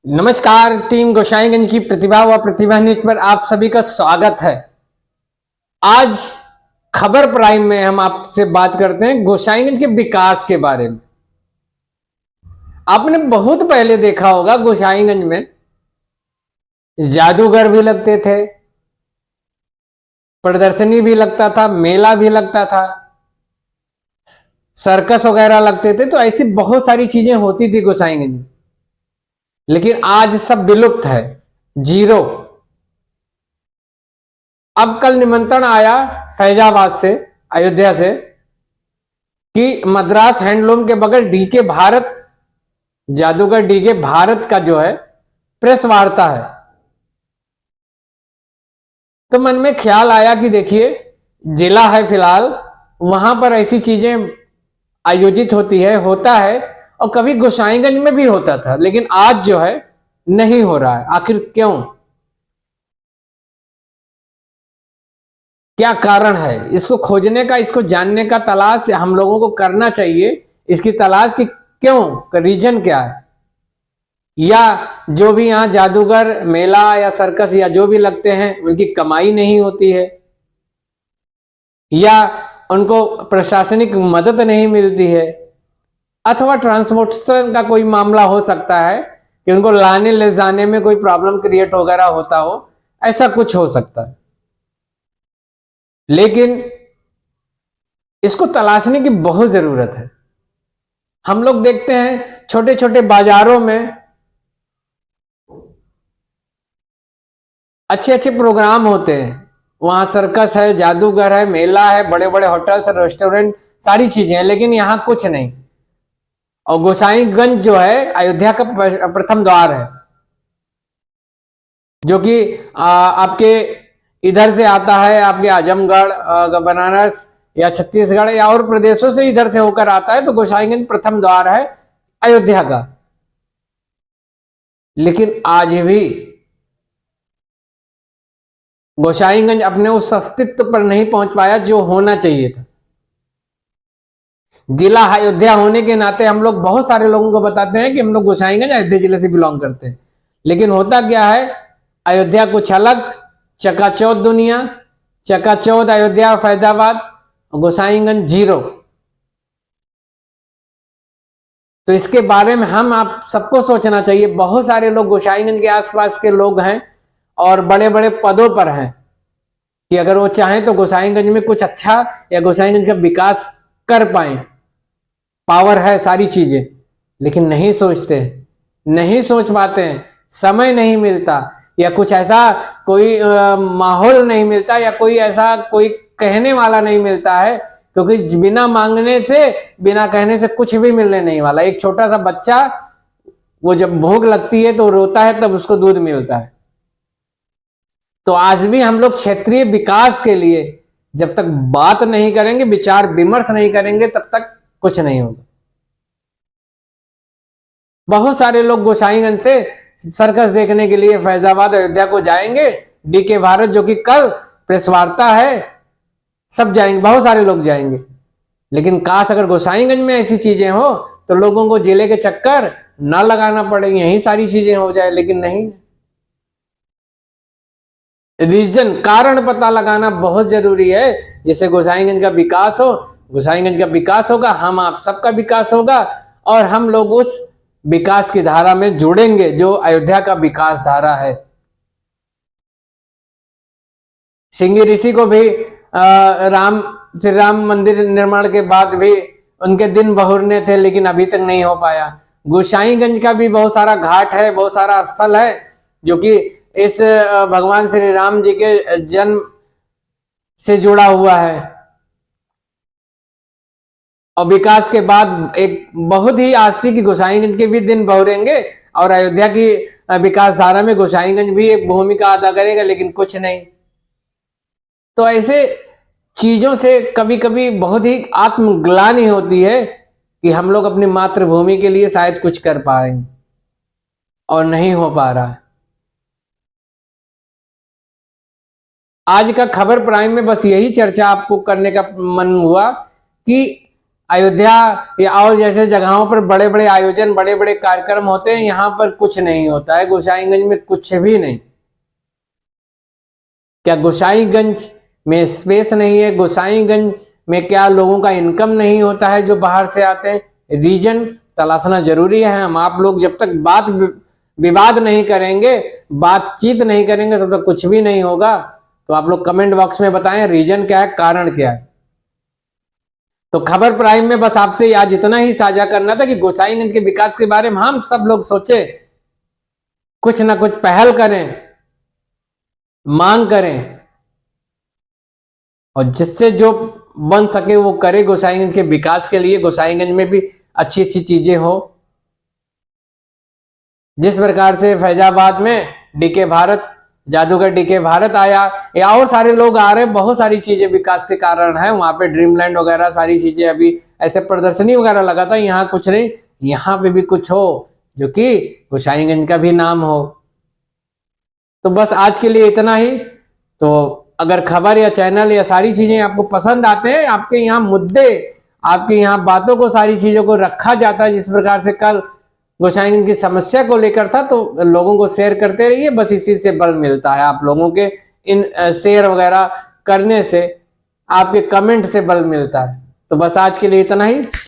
नमस्कार। टीम गोसाईगंज की प्रतिभा व प्रतिभा न्यूज पर आप सभी का स्वागत है। आज खबर प्राइम में हम आपसे बात करते हैं गोसाईगंज के विकास के बारे में। आपने बहुत पहले देखा होगा गोसाईगंज में जादूगर भी लगते थे, प्रदर्शनी भी लगता था, मेला भी लगता था, सर्कस वगैरह लगते थे। तो ऐसी बहुत सारी चीजें होती थी गोसाईगंज में, लेकिन आज सब विलुप्त है, जीरो। अब कल निमंत्रण आया फैजाबाद से, अयोध्या से, कि मद्रास हैंडलूम के बगल डीके भारत, जादूगर डीके भारत का जो है प्रेस वार्ता है। तो मन में ख्याल आया कि देखिए, जिला है फिलहाल, वहां पर ऐसी चीजें आयोजित होती है, होता है, और कभी गोसाईगंज में भी होता था, लेकिन आज जो है नहीं हो रहा है। आखिर क्यों, क्या कारण है? इसको खोजने का, इसको जानने का तलाश हम लोगों को करना चाहिए। इसकी तलाश की क्यों, रीजन क्या है, या जो भी यहाँ जादूगर मेला या सर्कस या जो भी लगते हैं उनकी कमाई नहीं होती है, या उनको प्रशासनिक मदद नहीं मिलती है, अथवा ट्रांसपोर्टेशन का कोई मामला हो सकता है कि उनको लाने ले जाने में कोई प्रॉब्लम क्रिएट वगैरह होता हो, ऐसा कुछ हो सकता है। लेकिन इसको तलाशने की बहुत जरूरत है। हम लोग देखते हैं छोटे छोटे बाजारों में अच्छे अच्छे प्रोग्राम होते हैं, वहां सर्कस है, जादूगर है, मेला है, बड़े बड़े होटल्स, रेस्टोरेंट, सारी चीजें हैं, लेकिन यहां कुछ नहीं। और गोसाईगंज जो है अयोध्या का प्रथम द्वार है, जो कि आपके इधर से आता है, आपके आजमगढ़, बनारस या छत्तीसगढ़ या और प्रदेशों से इधर से होकर आता है। तो गोसाईगंज प्रथम द्वार है अयोध्या का। लेकिन आज भी गोसाईगंज अपने उस अस्तित्व पर नहीं पहुंच पाया जो होना चाहिए था। जिला अयोध्या होने के नाते हम लोग बहुत सारे लोगों को बताते हैं कि हम लोग गोसाईगंज अयोध्या जिले से बिलोंग करते हैं, लेकिन होता क्या है, अयोध्या कुछ अलग, चकाचौंध दुनिया, चकाचौंध अयोध्या फैजाबाद, गोसाईगंज जीरो। तो इसके बारे में हम आप सबको सोचना चाहिए। बहुत सारे लोग गोसाईगंज के आसपास के लोग हैं और बड़े बड़े पदों पर हैं, कि अगर वो चाहें तो गोसाईगंज में कुछ अच्छा या गोसाईगंज का विकास कर पाए, पावर है, सारी चीजें, लेकिन नहीं सोचते, नहीं सोच पाते हैं, समय नहीं मिलता, या कुछ ऐसा कोई माहौल नहीं मिलता, या कोई ऐसा कोई कहने वाला नहीं मिलता है। क्योंकि बिना मांगने से, बिना कहने से कुछ भी मिलने नहीं वाला। एक छोटा सा बच्चा, वो जब भूख लगती है तो रोता है, तब उसको दूध मिलता है। तो आज भी हम लोग क्षेत्रीय विकास के लिए जब तक बात नहीं करेंगे, विचार विमर्श नहीं करेंगे, तब तक कुछ नहीं होगा। बहुत सारे लोग गोसाईगंज से सर्कस देखने के लिए फैजाबाद, अयोध्या को जाएंगे। डीके भारत, जो कि कल प्रेस वार्ता है, सब जाएंगे, बहुत सारे लोग जाएंगे। लेकिन काश अगर गोसाईगंज में ऐसी चीजें हो तो लोगों को जिले के चक्कर ना लगाना पड़े, यही सारी चीजें हो जाए, लेकिन नहीं। रीजन, कारण पता लगाना बहुत जरूरी है, जिससे गोसाईगंज का विकास हो। गोसाईगंज का विकास होगा, हम आप सबका विकास होगा, और हम लोग उस विकास की धारा में जुड़ेंगे जो अयोध्या का विकास धारा है। सिंगी ऋषि को भी श्री राम मंदिर निर्माण के बाद भी उनके दिन बहुरने थे, लेकिन अभी तक नहीं हो पाया। गोसाईगंज का भी बहुत सारा घाट है, बहुत सारा स्थल है, जो कि इस भगवान श्री राम जी के जन्म से जुड़ा हुआ है। और विकास के बाद एक बहुत ही आस्ती की गोसाईगंज के भी दिन बहुरेंगे, और अयोध्या की विकास धारा में गोसाईगंज भी एक भूमिका अदा करेगा, लेकिन कुछ नहीं। तो ऐसे चीजों से कभी कभी बहुत ही आत्मग्लानि होती है कि हम लोग अपनी मातृभूमि के लिए शायद कुछ कर पाएंगे और नहीं हो पा रहा है। आज का खबर प्राइम में बस यही चर्चा आपको करने का मन हुआ कि अयोध्या या और जैसे जगहों पर बड़े बड़े आयोजन, बड़े बड़े कार्यक्रम होते हैं, यहाँ पर कुछ नहीं होता है। गोसाईगंज में कुछ भी नहीं। क्या गोसाईगंज में स्पेस नहीं है? गोसाईगंज में क्या लोगों का इनकम नहीं होता है जो बाहर से आते हैं? रीजन तलाशना जरूरी है। हम आप लोग जब तक बात विवाद नहीं करेंगे, बातचीत नहीं करेंगे, तब तक कुछ भी नहीं होगा। तो आप लोग कमेंट बॉक्स में बताएं रीजन क्या है, कारण क्या है। तो खबर प्राइम में बस आपसे आज इतना ही साझा करना था कि गोसाईगंज के विकास के बारे में हम सब लोग सोचे, कुछ ना कुछ पहल करें, मांग करें, और जिससे जो बन सके वो करे गोसाईगंज के विकास के लिए। गोसाईगंज में भी अच्छी अच्छी चीजें हो। जिस प्रकार से फैजाबाद में डीके भारत, जादूगर डीके भारत आया, या और सारे लोग आ रहे हैं, बहुत सारी चीजें विकास के कारण है। वहां पे ड्रीमलैंड वगैरह सारी चीजें, अभी ऐसे प्रदर्शनी वगैरह लगा था। यहाँ कुछ नहीं, यहाँ पे भी कुछ हो जो कि गोसाईगंज का भी नाम हो। तो बस आज के लिए इतना ही। तो अगर खबर या चैनल या सारी चीजें आपको पसंद आते हैं, आपके यहाँ मुद्दे, आपके यहाँ बातों को, सारी चीजों को रखा जाता है जिस प्रकार से कल गोसाईगंज की समस्या को लेकर था, तो लोगों को शेयर करते रहिए। बस इसी से बल मिलता है। आप लोगों के इन शेयर वगैरह करने से, आपके कमेंट से बल मिलता है। तो बस आज के लिए इतना ही।